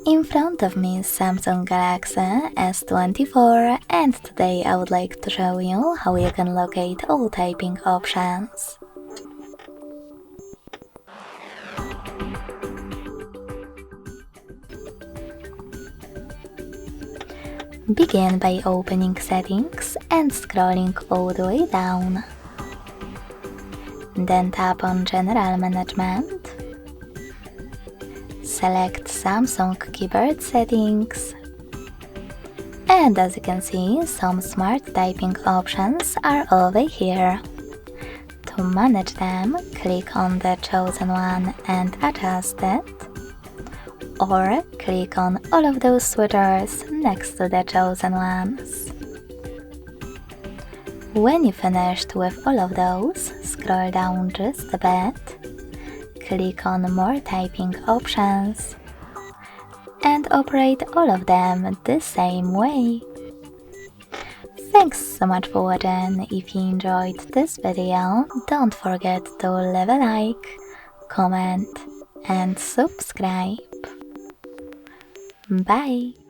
In front of me is Samsung Galaxy S24 and today I would like to show you how you can locate all typing options. Begin by opening Settings and scrolling all the way down. Then tap on General Management. Select Samsung Keyboard Settings. And as you can see, some smart typing options are over here. To manage them, click on the chosen one and adjust it. Or click on all of those switchers next to the chosen ones. When you finished with all of those, scroll down just a bit, click on More Typing Options, and operate all of them the same way. Thanks so much for watching. If you enjoyed this video, don't forget to leave a like, comment, and subscribe. Bye!